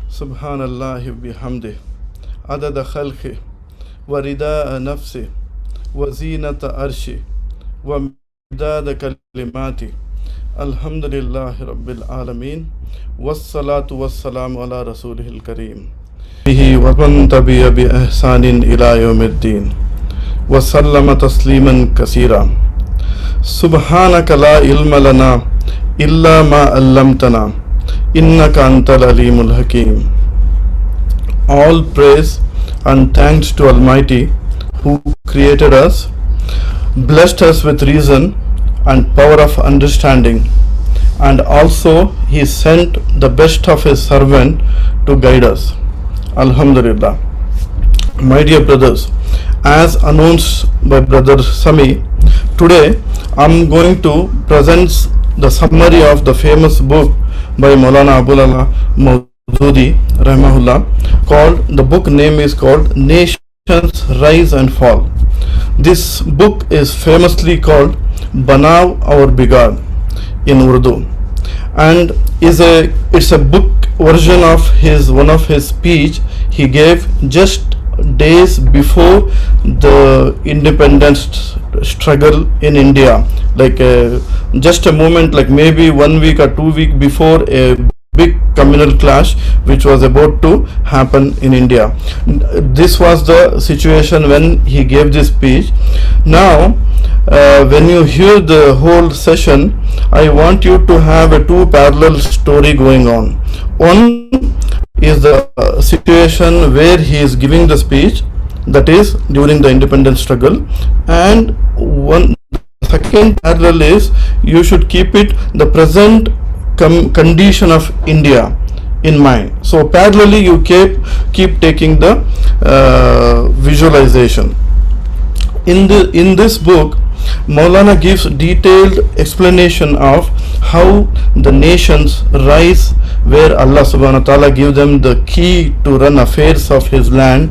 Subhanallahi bihamdi adada khalqi wa ridaa nafsi wa zinata arshi wa midada kalimati. Alhamdulillahi rabbil alameen wassalatu wassalamu ala rasulihil kareem bihi wa man tabi'a bi ihsanin ila yawmiddin wa sallama tasliman kasira. Subhanaka la ilma lana illa ma allamtana innaka antal alimul hakim. All praise and thanks to Almighty who created us, blessed us with reason and power of understanding, and also He sent the best of His servant to guide us. Alhamdulillah. My dear brothers, as announced by Brother Sami, today I'm going to present the summary of the famous book by Maulana Abul Allah Maududi Rahimahullah, the book name is called Nations Rise and Fall. This book is famously called Banav Aur Bigad in Urdu, and it's a book version of one of his speech he gave just days before the independence struggle in India, like just a moment, like maybe 1 week or 2 weeks before a big communal clash which was about to happen in India. This was the situation when he gave this speech. Now when you hear the whole session, I want you to have a two parallel story going on. One is the situation where he is giving the speech, that is during the independence struggle, and one second parallel is you should keep it the present condition of India in mind. So parallelly you keep taking the visualization. In this book, Maulana gives detailed explanation of how the nations rise, where Allah subhanahu wa ta'ala gives them the key to run affairs of His land,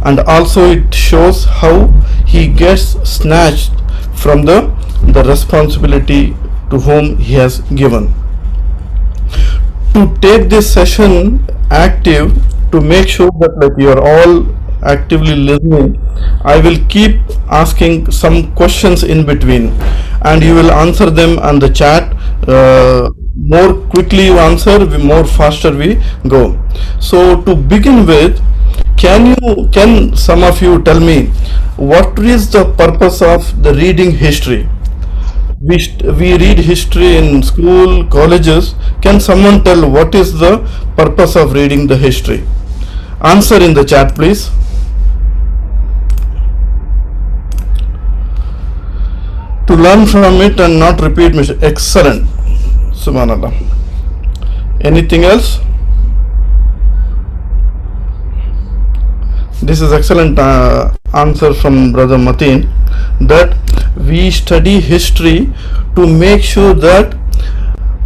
and also it shows how He gets snatched from the responsibility to whom He has given. To take this session active, to make sure that like you are all actively listening, I will keep asking some questions in between, and you will answer them on the chat. More quickly you answer, more faster we go. So to begin with, can some of you tell me what is the purpose of the reading history? We read history in school, colleges. Can someone tell what is the purpose of reading the history? Answer in the chat, please. To learn from it and not repeat mistakes. Excellent. Subhanallah. Anything else? This is excellent answer from Brother Mateen, that we study history to make sure that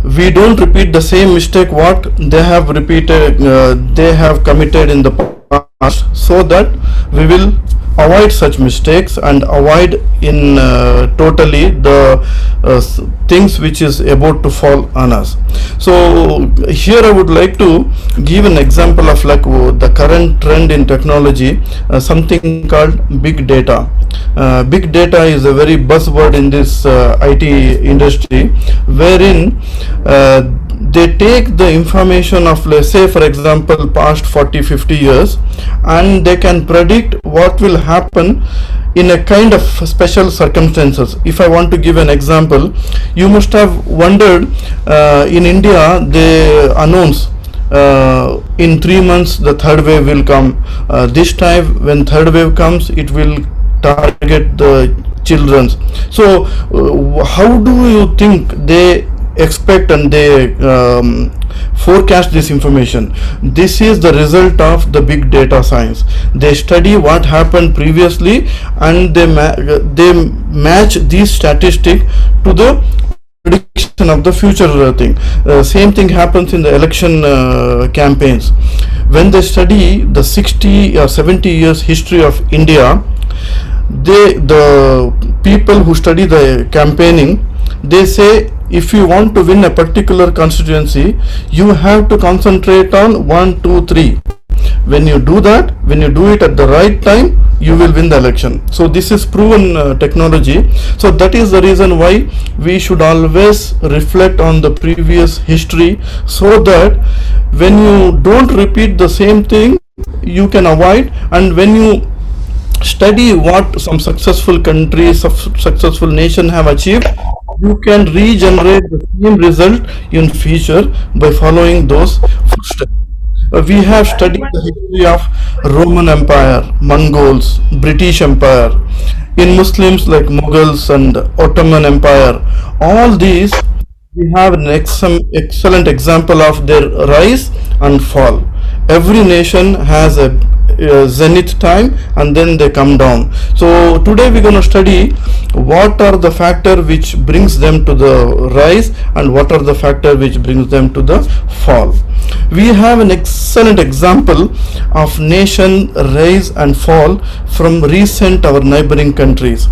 we don't repeat the same mistake what they have committed in the past, so that we will avoid such mistakes and avoid in totally the things which is about to fall on us. So here I would like to give an example of like the current trend in technology, something called big data. Big data is a very buzzword in this IT industry, wherein they take the information of, let's say for example, past 40-50 years, and they can predict what will happen in a kind of special circumstances. If I want to give an example, you must have wondered, in India they announce in 3 months the third wave will come. This time when third wave comes, it will target the children. So how do you think they expect and they forecast this information? This is the result of the big data science. They study what happened previously, and they match these statistics to the prediction of the future thing. Same thing happens in the election campaigns. When they study the 60 or 70 years history of India, the people who study the campaigning, They say if you want to win a particular constituency, you have to concentrate on 1, 2, 3. When you do that, when you do it at the right time, you will win the election. So this is proven technology. So that is the reason why we should always reflect on the previous history, so that when you don't repeat the same thing, you can avoid. And when you study what some successful countries, successful nation have achieved, you can regenerate the same result in future by following those footsteps. We have studied the history of Roman Empire, Mongols, British Empire, in Muslims like Mughals and Ottoman Empire. All these, we have an excellent example of their rise and fall. Every nation has a zenith time and then they come down. So today we're going to study what are the factors which brings them to the rise and what are the factors which brings them to the fall. We have an excellent example of nation rise and fall from recent our neighboring countries.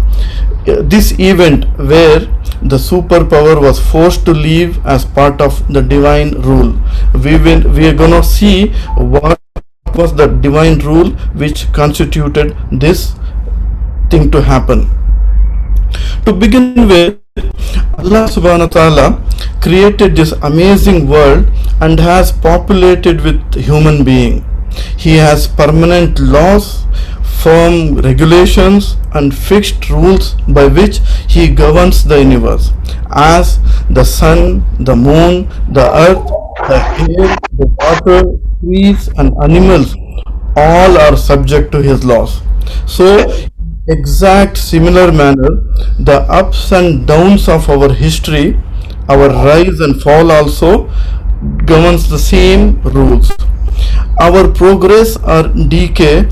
This event where the superpower was forced to leave as part of the divine rule. We are going to see what was the divine rule which constituted this thing to happen. To begin with, Allah subhanahu wa ta'ala created this amazing world and has populated with human being. He has permanent laws, firm regulations and fixed rules by which he governs the universe, as the sun, the moon, the earth, the air, the water, trees and animals all are subject to his laws. So exact similar manner, the ups and downs of our history, our rise and fall also governs the same rules. Our progress or decay,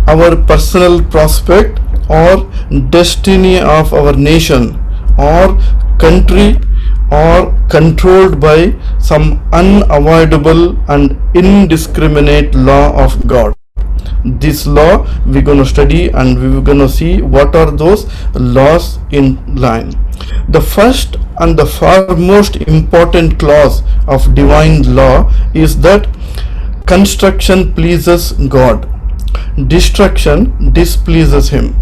our personal prospect or destiny of our nation or country or controlled by some unavoidable and indiscriminate law of God. This law we're going to study and we're going to see what are those laws in line. The first and the foremost important clause of divine law is that construction pleases God, destruction displeases him.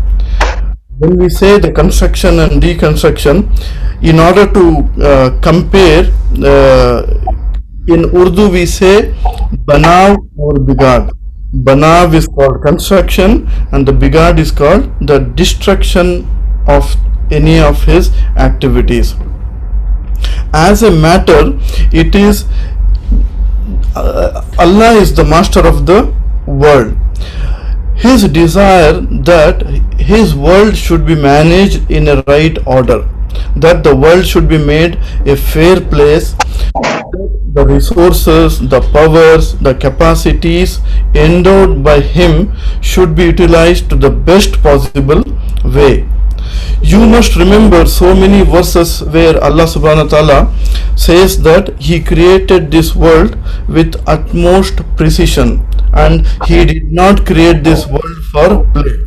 When we say the construction and deconstruction, in order to compare, in Urdu we say banav or bigad. Banav is called construction and the bigad is called the destruction of any of his activities. As a matter, it is Allah is the master of the world. His desire that his world should be managed in a right order, that the world should be made a fair place, the resources, the powers, the capacities endowed by him should be utilized to the best possible way. You must remember so many verses where Allah subhanahu wa ta'ala says that he created this world with utmost precision and he did not create this world for play.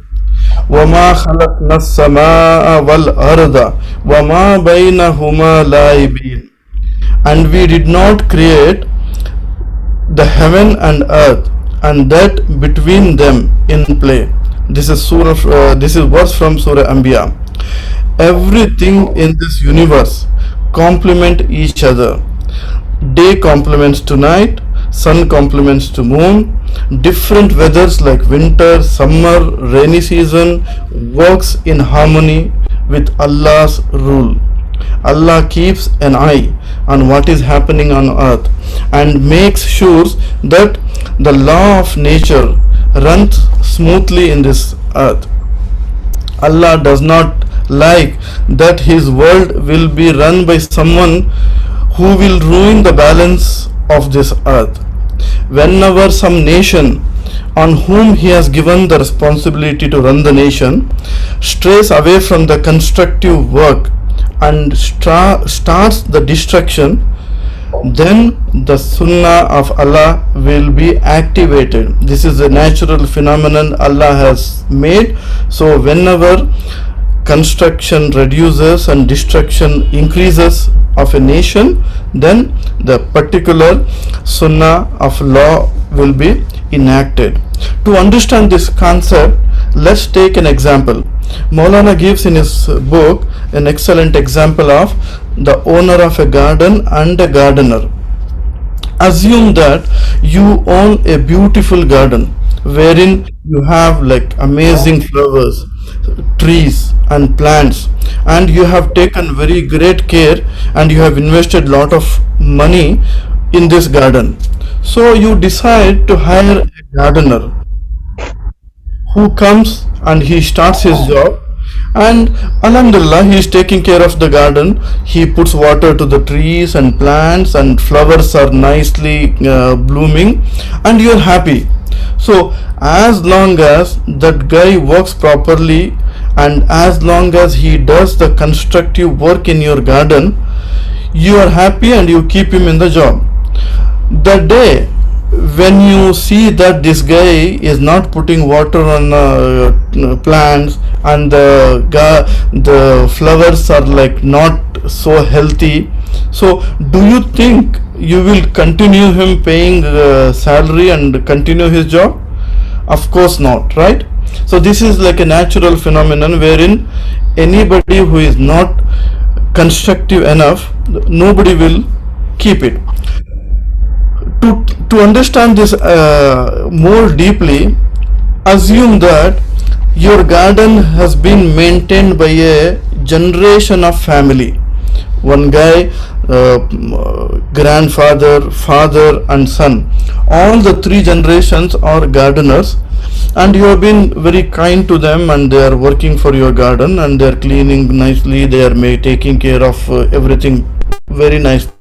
وَمَا خَلَقْنَا السَّمَاءَ وَالْأَرْضَ وَمَا بَيْنَهُمَا لَاعِبِينَ. And we did not create the heaven and earth and that between them in play. This is verse from Surah Anbiya. Everything in this universe complement each other. Day complements to night, sun complements to moon. Different weathers like winter, summer, rainy season works in harmony with Allah's rule. Allah keeps an eye on what is happening on earth and makes sure that the law of nature runs smoothly in this earth. Allah does not like that his world will be run by someone who will ruin the balance of this earth. Whenever some nation on whom he has given the responsibility to run the nation strays away from the constructive work and starts the destruction, then the sunnah of Allah will be activated. This is a natural phenomenon Allah has made. So whenever construction reduces and destruction increases of a nation, then the particular sunnah of law will be enacted. To understand this concept, let's take an example. Maulana gives in his book an excellent example of the owner of a garden and a gardener. Assume that you own a beautiful garden wherein you have like amazing flowers, trees and plants, and you have taken very great care and you have invested lot of money in this garden. So you decide to hire a gardener who comes and he starts his job, and alhamdulillah he is taking care of the garden. He puts water to the trees and plants and flowers are nicely blooming, and you are happy. So as long as that guy works properly and as long as he does the constructive work in your garden, you are happy and you keep him in the job. The day when you see that this guy is not putting water on plants and the flowers are like not so healthy, so do you think you will continue him paying salary and continue his job? Of course not, right? So this is like a natural phenomenon wherein anybody who is not constructive enough, nobody will keep it. To understand this more deeply, assume that your garden has been maintained by a generation of family. One guy, grandfather, father and son, all the three generations are gardeners, and you have been very kind to them and they are working for your garden and they are cleaning nicely, they are taking care of everything very nicely.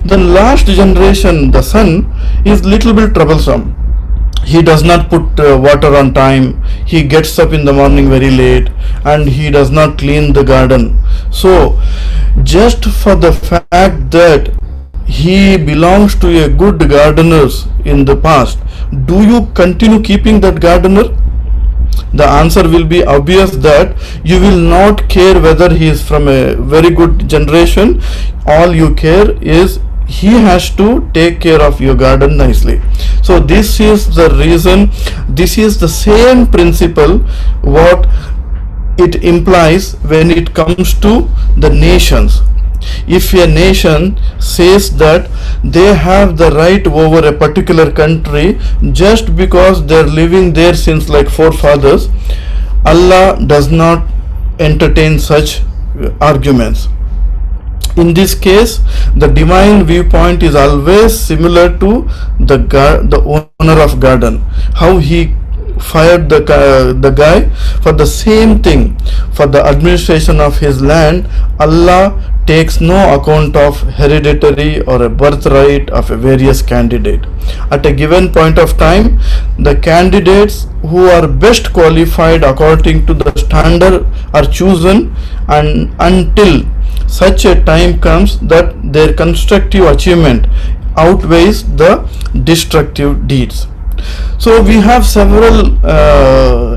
The last generation, the son, is little bit troublesome. He does not put water on time, he gets up in the morning very late and he does not clean the garden. So just for the fact that he belongs to a good gardeners in the past, do you continue keeping that gardener? The answer will be obvious that you will not care whether he is from a very good generation. All you care is he has to take care of your garden nicely. So this is the reason, this is the same principle what it implies when it comes to the nations. If a nation says that they have the right over a particular country just because they are living there since like forefathers, Allah does not entertain such arguments. In this case, the divine viewpoint is always similar to the owner of garden, how he fired the guy for the same thing, for the administration of his land. Allah takes no account of hereditary or a birthright of a various candidate. At a given point of time, the candidates who are best qualified according to the standard are chosen, and until such a time comes that their constructive achievement outweighs the destructive deeds. So we have several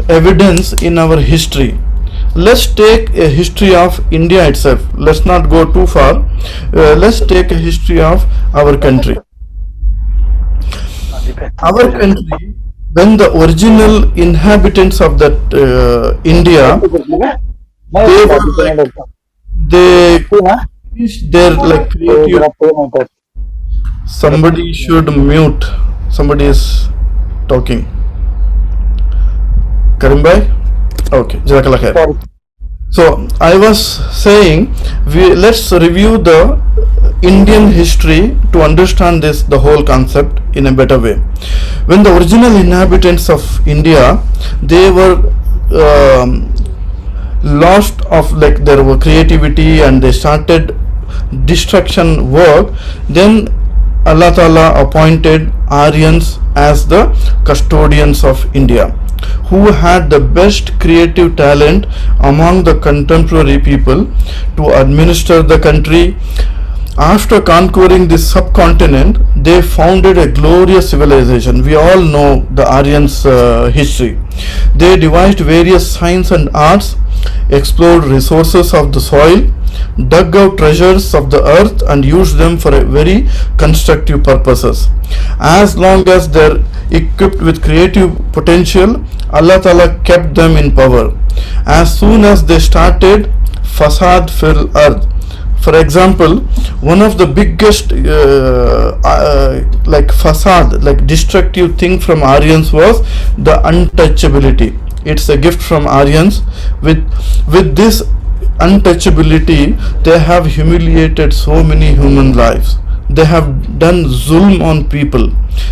evidence in our history. Let's take a history of India itself. Let's not go too far. Let's take a history of our country. Our country, when the original inhabitants of that India, they were like, they're like creative. Somebody should mute. Somebody is talking. Karim bhai? Okay, Jazakallah khair. So I was saying, let's review the Indian history to understand the whole concept in a better way. When the original inhabitants of India, they were lost of like their creativity and they started destruction work, then Allah Ta'ala appointed Aryans as the custodians of India, who had the best creative talent among the contemporary people to administer the country. After conquering this subcontinent, they founded a glorious civilization. We all know the Aryans' history. They devised various science and arts, explored resources of the soil, dug out treasures of the earth and used them for a very constructive purposes. As long as they're equipped with creative potential, Allah Ta'ala kept them in power. As soon as they started fasad fil earth, for example, one of the biggest like fasad, like destructive thing from Aryans was the untouchability. It's a gift from Aryans. With this untouchability, they have humiliated so many human lives. They have done zulm on people.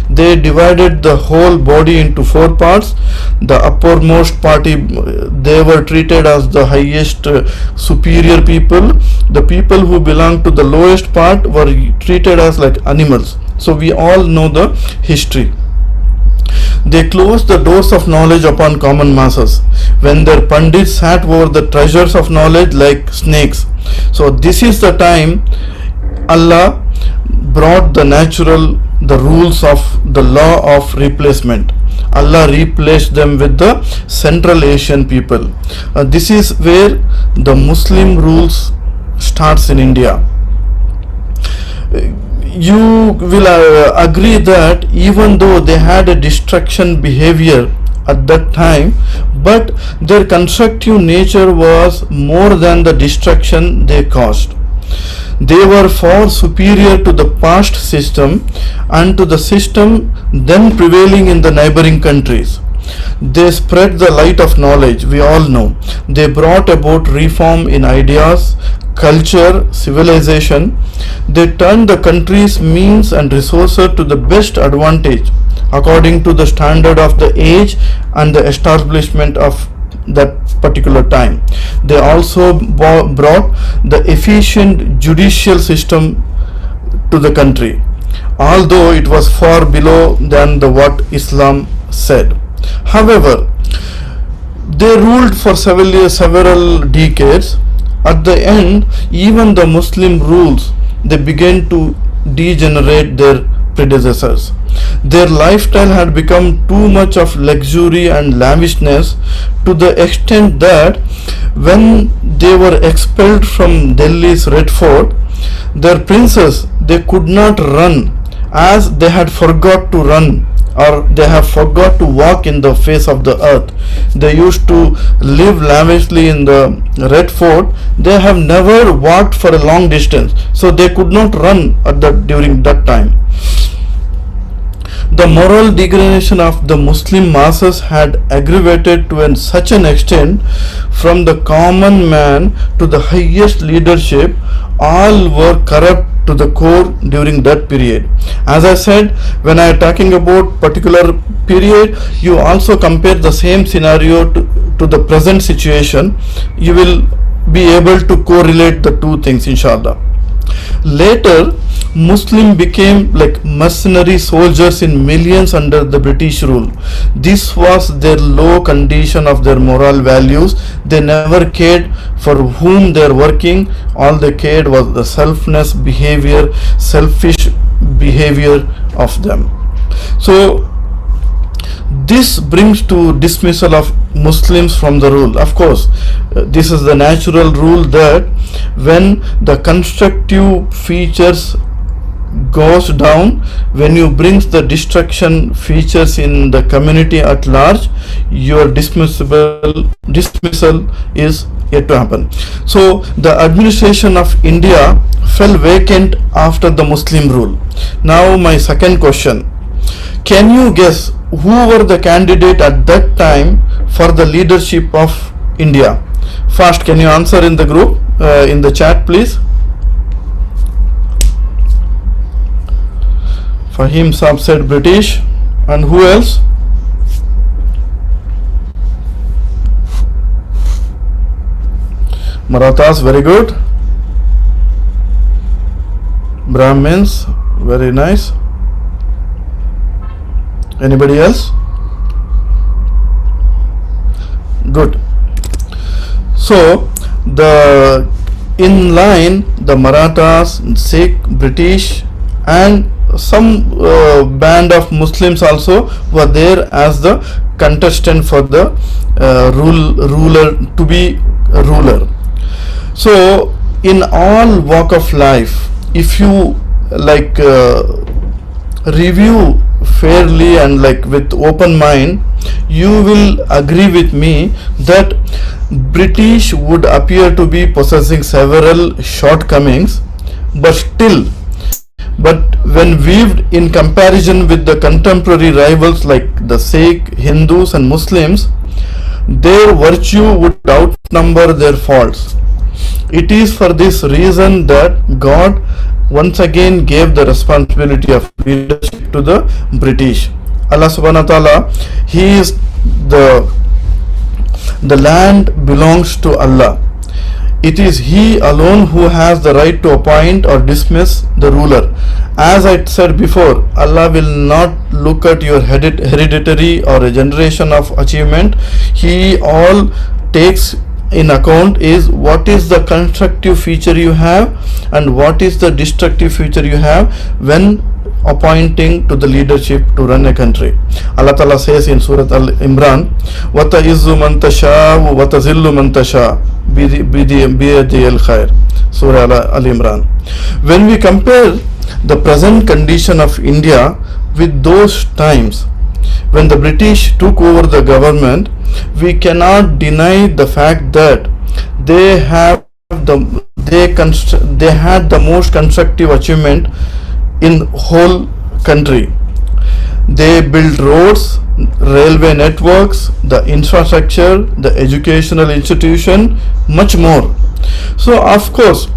They divided the whole body into four parts. The uppermost party, they were treated as the highest superior people. The people who belonged to the lowest part were treated as like animals. So we all know the history. They closed the doors of knowledge upon common masses when their pandits sat over the treasures of knowledge like snakes. So this is the time Allah brought the rules of the law of replacement. Allah replaced them with the Central Asian people. This is where the Muslim rules starts in India. You will agree that even though they had a destruction behavior at that time, but their constructive nature was more than the destruction they caused. They were far superior to the past system and to the system then prevailing in the neighboring countries. They spread the light of knowledge, we all know. They brought about reform in ideas, culture, civilization. They turned the country's means and resources to the best advantage according to the standard of the age and the establishment of that particular time. They also brought the efficient judicial system to the country, although it was far below than what Islam said. However, they ruled for several decades. At the end, even the Muslim rules, they began to degenerate their predecessors. Their lifestyle had become too much of luxury and lavishness, to the extent that when they were expelled from Delhi's Red Fort, their princes, they could not run, as they had forgot to run, or they have forgot to walk in the face of the earth. They used to live lavishly in the Red Fort. They have never walked for a long distance, so they could not run during that time. The moral degradation of the Muslim masses had aggravated to such an extent, from the common man to the highest leadership, all were corrupt to the core during that period. As I said, when I am talking about particular period, you also compare the same scenario to the present situation. You will be able to correlate the two things, inshallah. Later, Muslims became like mercenary soldiers in millions under the British rule. This was their low condition of their moral values. They never cared for whom they are working. All they cared was the selfish behavior of them. So this brings to dismissal of Muslims from the rule. Of course, this is the natural rule that when the constructive features goes down, when you brings the destruction features in the community at large, your dismissal is yet to happen. So the administration of India fell vacant after the Muslim rule. Now my second question: can you guess who were the candidate at that time for the leadership of India? Fast, can you answer in the group, in the chat, please? Fahim Saab said British, and who else? Marathas, very good. Brahmins, very nice. Anybody else? Good. So in line, the Marathas, Sikh, British and some band of Muslims also were there as the contestant for the ruler to be a ruler. So in all walk of life, if you like review fairly and like with open mind, you will agree with me that British would appear to be possessing several shortcomings, but still, but when viewed in comparison with the contemporary rivals like the Sikh, Hindus and Muslims, their virtue would outnumber their faults. It is for this reason that God once again gave the responsibility of leadership to the British. Allah subhanahu wa ta'ala, He is the land belongs to Allah. It is He alone who has the right to appoint or dismiss the ruler. As I said before, Allah will not look at your hereditary or a generation of achievement. He all takes in account is what is the constructive feature you have and what is the destructive feature you have when appointing to the leadership to run a country. Allah Ta'ala says in Surah Al-Imran, وَتَعِزُّ مَنْ تَشَاءُ وَتَذِلُّ مَنْ تَشَاءُ بِيَدِهِ الْخَيْرِ. Surah Al-Imran. When we compare the present condition of India with those times when the British took over the government, we cannot deny the fact that they had the most constructive achievement in whole country. They built roads, railway networks, the infrastructure, the educational institution, much more. So of course,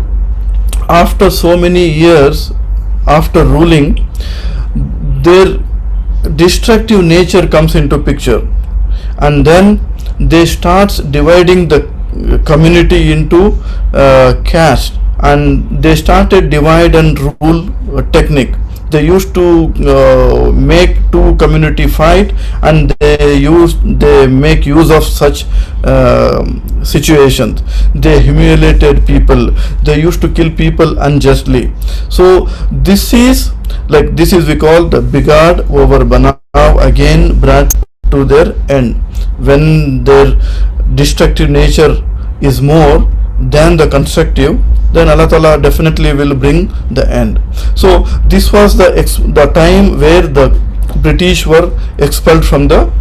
after so many years after ruling, their destructive nature comes into picture, and then they starts dividing the community into caste, and they started divide and rule technique. They used to make two community fight, and they make use of such situations. They humiliated people. They used to kill people unjustly. So this is we call the bigad over banav again brought to their end. When their destructive nature is more than the constructive, then Allah Ta'ala definitely will bring the end. So this was the time where the British were expelled from the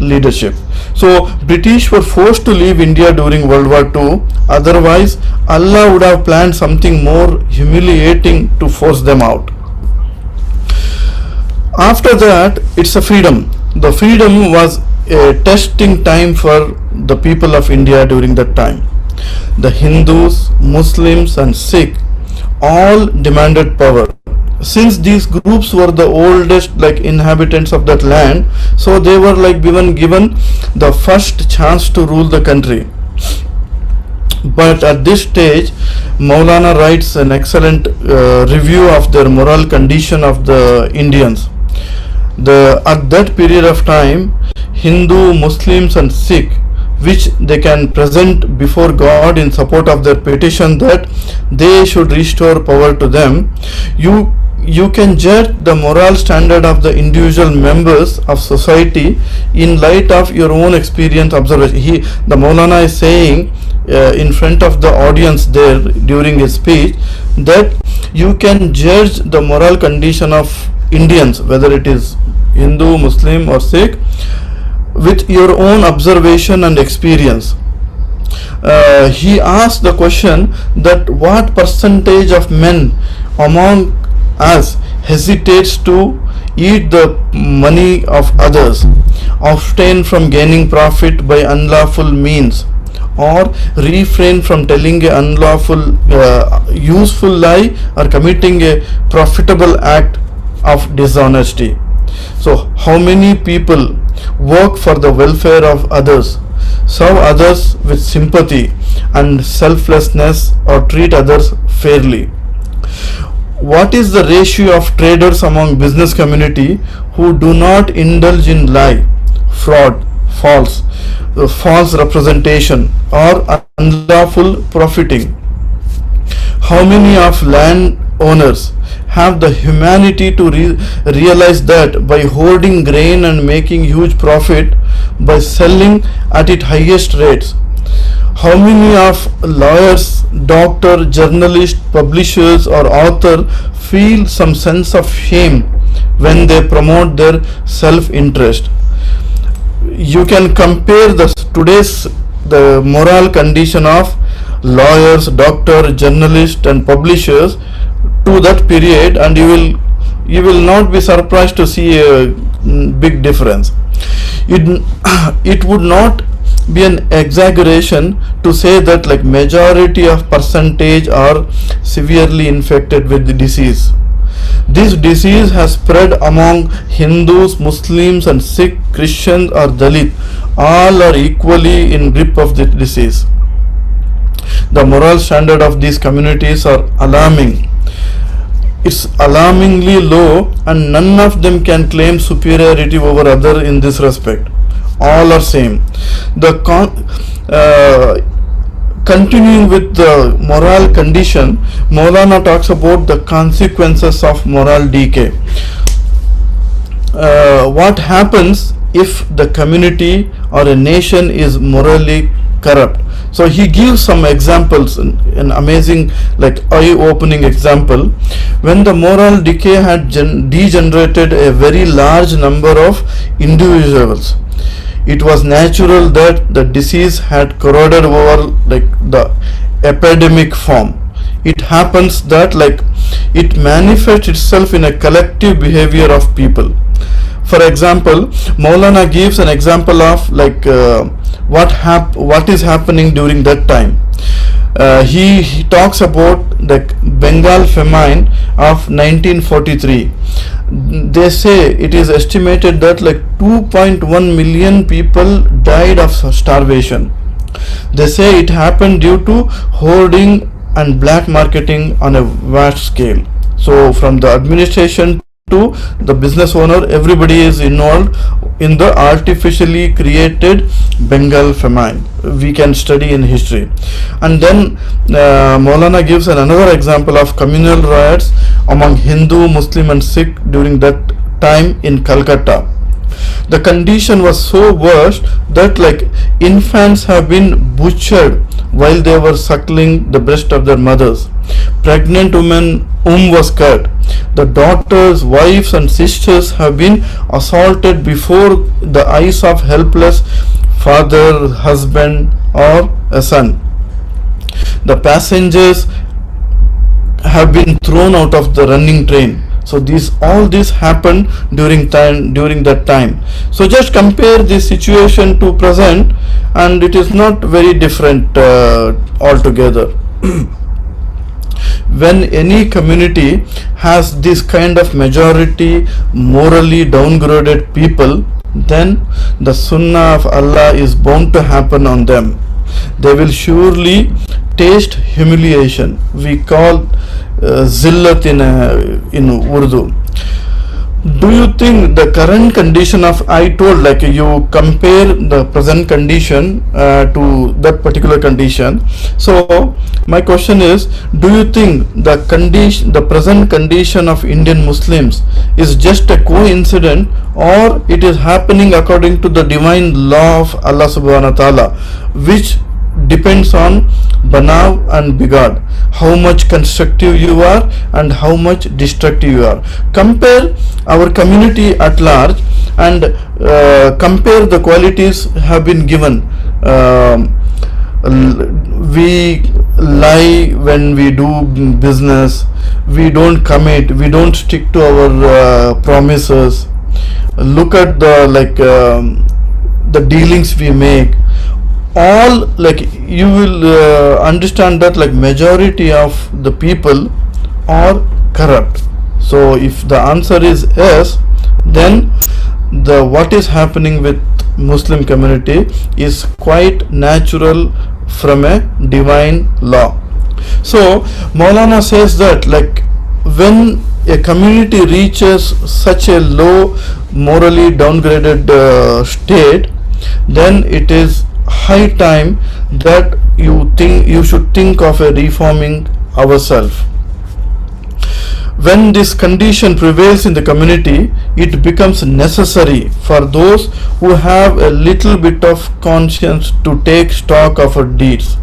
leadership. So British were forced to leave India during World War II. Otherwise, Allah would have planned something more humiliating to force them out. After that, it's a freedom. The freedom was a testing time for the people of India during that time. The Hindus, Muslims and Sikhs all demanded power. Since these groups were the oldest inhabitants of that land, so they were given the first chance to rule the country. But at this stage, Maulana writes an excellent review of their moral condition of the Indians. At that period of time, Hindu, Muslims and Sikh, which they can present before God in support of their petition that they should restore power to them, you can judge the moral standard of the individual members of society in light of your own experience observation. The Maulana is saying in front of the audience there during his speech that you can judge the moral condition of Indians, whether it is Hindu, Muslim or Sikh, with your own observation and experience. He asked the question that what percentage of men among us hesitates to eat the money of others, abstain from gaining profit by unlawful means, or refrain from telling an unlawful useful lie or committing a profitable act of dishonesty. So how many people work for the welfare of others, serve others with sympathy and selflessness, or treat others fairly? What is the ratio of traders among business community who do not indulge in lie, fraud, false representation or unlawful profiting? How many of land owners have the humanity to realize that by hoarding grain and making huge profit by selling at its highest rates? How many of lawyers, doctor, journalist, publishers or author feel some sense of shame when they promote their self-interest? You can compare the moral condition of lawyers, doctor, journalists and publishers to that period, and you will not be surprised to see a big difference. It would not be an exaggeration to say that like majority of percentage are severely infected with the disease. This disease has spread among Hindus, Muslims and Sikh, Christians or Dalit. All are equally in grip of the disease. The moral standard of these communities are alarming. It's alarmingly low, and none of them can claim superiority over other in this respect. All are same. Continuing with the moral condition, Maulana talks about the consequences of moral decay. What happens if the community or a nation is morally corrupt? So he gives some examples, an amazing, like eye-opening example. When the moral decay had degenerated a very large number of individuals, it was natural that the disease had corroded over like the epidemic form. It happens that like it manifests itself in a collective behavior of people. For example, Maulana gives an example of like what is happening during that time. He talks about the Bengal Famine of 1943. They say it is estimated that like 2.1 million people died of starvation. They say it happened due to hoarding and black marketing on a vast scale. So from the administration to the business owner, everybody is involved in the artificially created Bengal famine. We can study in history. And then Maulana gives another example of communal riots among Hindu, Muslim and Sikh during that time in Calcutta. The condition was so worse that like infants have been butchered while they were suckling the breast of their mothers. Pregnant women was cut. The daughters, wives and sisters have been assaulted before the eyes of helpless father, husband or a son. The passengers have been thrown out of the running train. So all this happened during that time. So just compare this situation to present, and it is not very different altogether. When any community has this kind of majority morally downgraded people, then the sunnah of Allah is bound to happen on them. They will surely taste humiliation. We call zillat in Urdu. Do you think the current condition of, I told like you compare the present condition to that particular condition. So my question is, do you think the present condition of Indian Muslims is just a coincidence, or it is happening according to the divine law of Allah subhanahu wa ta'ala, which depends on Banav and Bigad, how much constructive you are and how much destructive you are. Compare our community at large and compare the qualities have been given. We lie when we do business, we don't commit, we don't stick to our promises. Look at the dealings we make. All like you will understand that like majority of the people are corrupt. So if the answer is yes, then what is happening with Muslim community is quite natural from a divine law. So Maulana says that like when a community reaches such a low morally downgraded state, then it is high time that you should think of a reforming ourselves. When this condition prevails in the community, it becomes necessary for those who have a little bit of conscience to take stock of our deeds.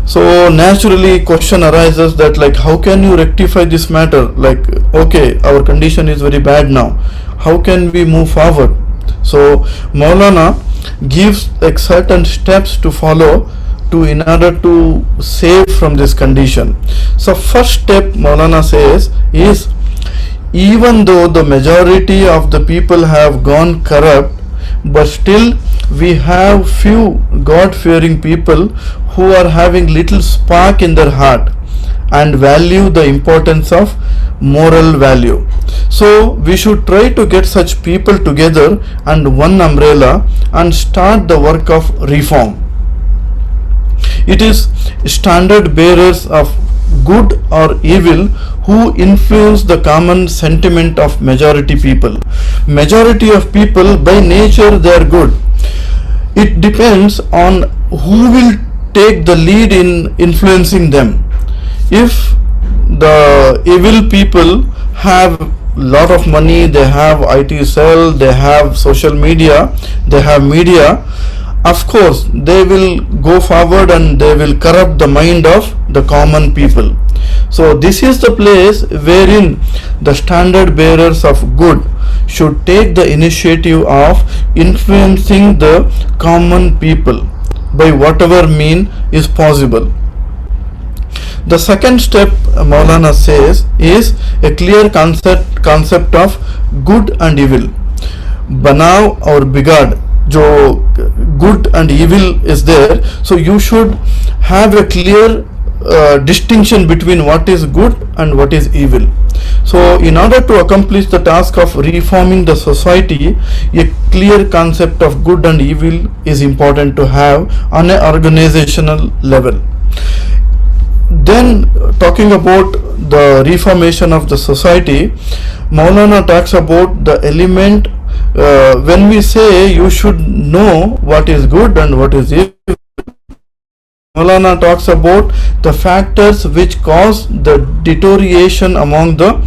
So naturally question arises that, like, how can you rectify this matter? Like, okay, our condition is very bad now, how can we move forward? So Maulana gives like certain steps to follow in order to save from this condition. So first step Maulana says is, even though the majority of the people have gone corrupt, but still we have few God-fearing people who are having little spark in their heart and value the importance of moral value. So we should try to get such people together under one umbrella and start the work of reform. It is standard bearers of good or evil who influence the common sentiment of majority people. Majority of people by nature they are good. It depends on who will take the lead in influencing them. If the evil people have lot of money, they have IT cell, they have social media, they have media, of course they will go forward and they will corrupt the mind of the common people. So this is the place wherein the standard bearers of good should take the initiative of influencing the common people by whatever mean is possible. The second step Maulana says is a clear concept of good and evil. Banav or bigad, jo good and evil is there, so you should have a clear distinction between what is good and what is evil. So in order to accomplish the task of reforming the society, a clear concept of good and evil is important to have on an organizational level. Then talking about the reformation of the society, Maulana talks about the element when we say you should know what is good and what is evil. Maulana talks about the factors which cause the deterioration among the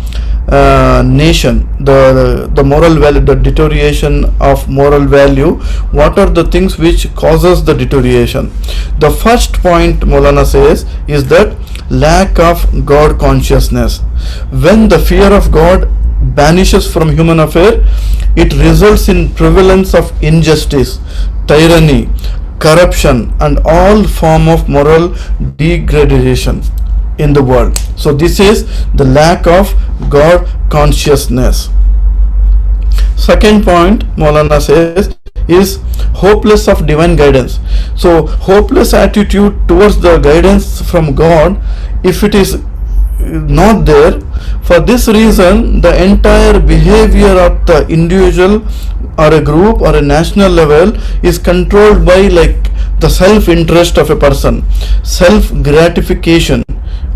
nation, the moral value, the deterioration of moral value. What are the things which causes the deterioration? The first point Maulana says is that lack of God consciousness. When the fear of God vanishes from human affair, it results in prevalence of injustice, tyranny, corruption and all form of moral degradation in the world. So this is the lack of God consciousness. Second point Maulana says is hopeless of divine guidance. So hopeless attitude towards the guidance from God, if it is not there, for this reason the entire behavior of the individual or a group or a national level is controlled by like the self-interest of a person, self-gratification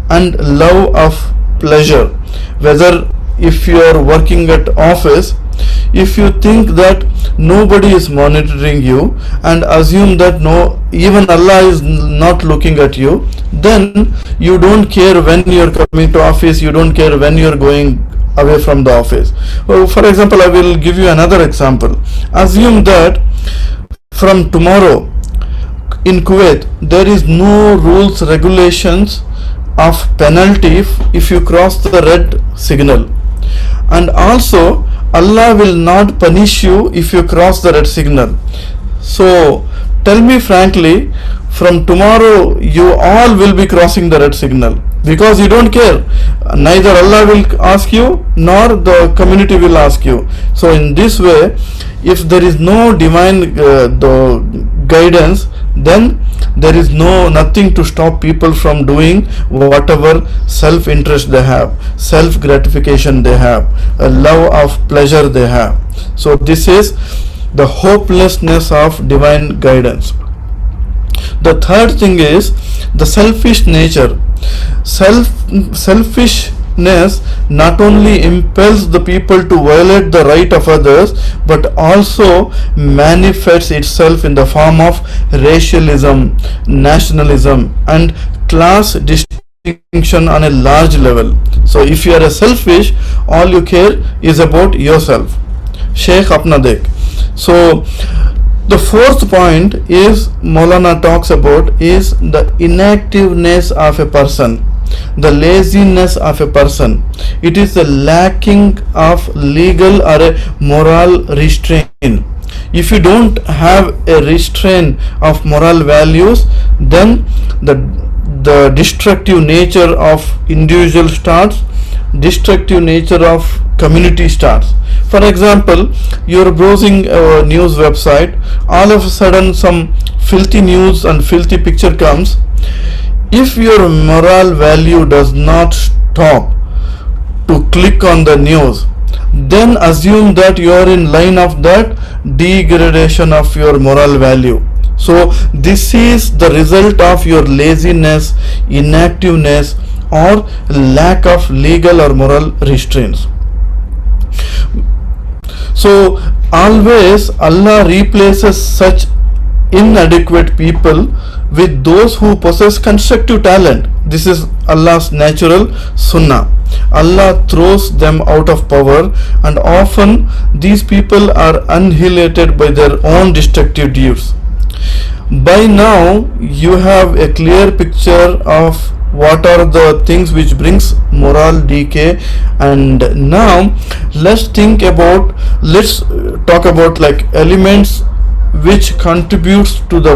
and love of pleasure. Whether if you are working at office, if you think that nobody is monitoring you and assume that no, even Allah is not looking at you, then you don't care when you are coming to office, you don't care when you are going away from the office. For example, I will give you another example. Assume that from tomorrow in Kuwait there is no rules, regulations of penalty if you cross the red signal, and also Allah will not punish you if you cross the red signal. So tell me frankly, from tomorrow you all will be crossing the red signal because you don't care. Neither Allah will ask you nor the community will ask you. So in this way, if there is no divine the guidance, then there is nothing to stop people from doing whatever self-interest they have, self-gratification they have, a love of pleasure they have. So this is the hopelessness of divine guidance. The third thing is the selfish nature. Selfishness not only impels the people to violate the right of others, but also manifests itself in the form of racialism, nationalism and class distinction distinction on a large level. So if you are a selfish, all you care is about yourself. Sheikh apna dekh. So the fourth point is Maulana talks about is the inactiveness of a person, the laziness of a person. It is the lacking of legal or a moral restraint. If you don't have a restraint of moral values, then the destructive nature of individual starts, destructive nature of community starts. For example, you're browsing a news website, all of a sudden some filthy news and filthy picture comes. If your moral value does not stop to click on the news, then assume that you are in line of that degradation of your moral value. So this is the result of your laziness, inactiveness, or lack of legal or moral restraints. So always Allah replaces such inadequate people with those who possess constructive talent. This is Allah's natural sunnah. Allah throws them out of power, and often these people are annihilated by their own destructive deeds. By now you have a clear picture of what are the things which brings moral decay, and now let's talk about like elements which contributes to the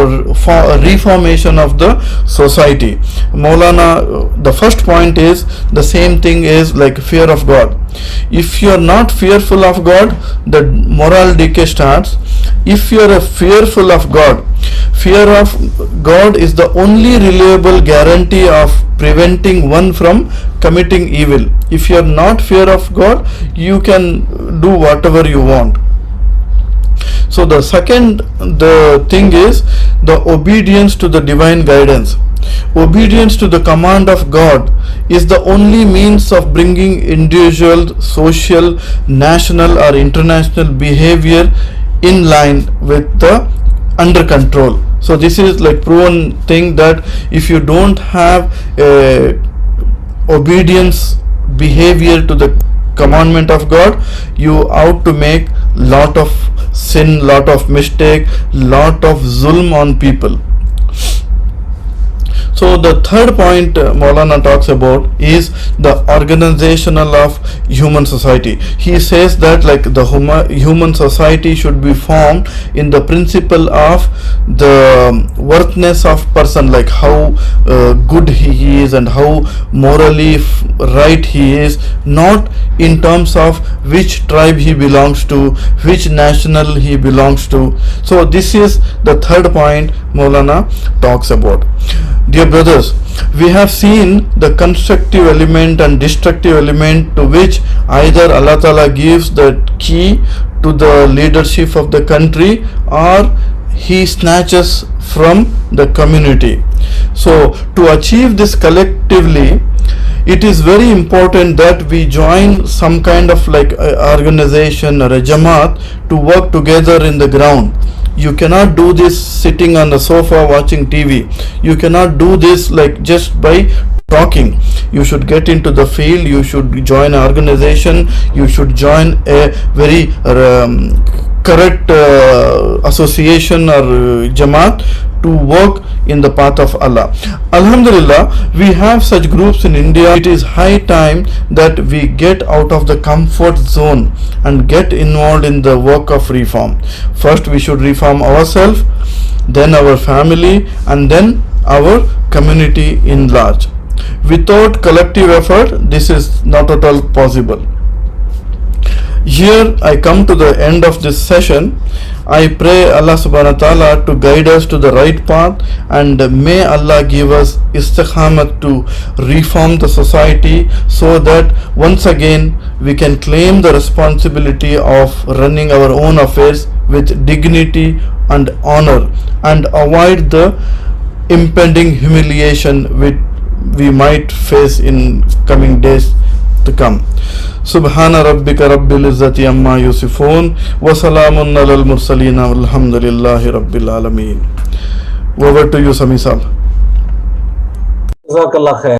reformation of the society. Maulana, the first point is the same thing is like fear of God. If you are not fearful of God, the moral decay starts. If you are fearful of God, fear of God is the only reliable guarantee of preventing one from committing evil. If you are not fear of God, you can do whatever you want. So the thing is the obedience to the divine guidance. Obedience to the command of God is the only means of bringing individual, social, national or international behavior in line with the under control. So this is like proven thing that if you don't have obedience behavior to the commandment of God, you ought to make lot of sin, lot of mistake, lot of zulm on people. So the third point Maulana talks about is the organizational of human society. He says that like the human society should be formed in the principle of the worthiness of person, like how good he is and how morally right he is, not in terms of which tribe he belongs to, which national he belongs to. So this is the third point Maulana talks about. Dear brothers, we have seen the constructive element and destructive element to which either Allah Ta'ala gives the key to the leadership of the country or He snatches from the community. So to achieve this collectively, it is very important that we join some kind of like organization or a jamaat to work together in the ground. You cannot do this sitting on the sofa watching TV. You cannot do this like just by talking. You should get into the field. You should join an organization. You should join a very correct association or jamaat to work in the path of Allah. Alhamdulillah, we have such groups in India. It is high time that we get out of the comfort zone and get involved in the work of reform. First we should reform ourselves, then our family, and then our community in large. Without collective effort, this is not at all possible. Here I come to the end of this session. I pray Allah subhanahu wa ta'ala to guide us to the right path, and may Allah give us istiqamat to reform the society so that once again we can claim the responsibility of running our own affairs with dignity and honor and avoid the impending humiliation which we might face in coming days to come. Subhana rabbika rabbil izzati amma yusifun wa salamun alal mursalin walhamdulillahi rabbil alameen. Over to you, Sami Sahab. Jazakallah khair.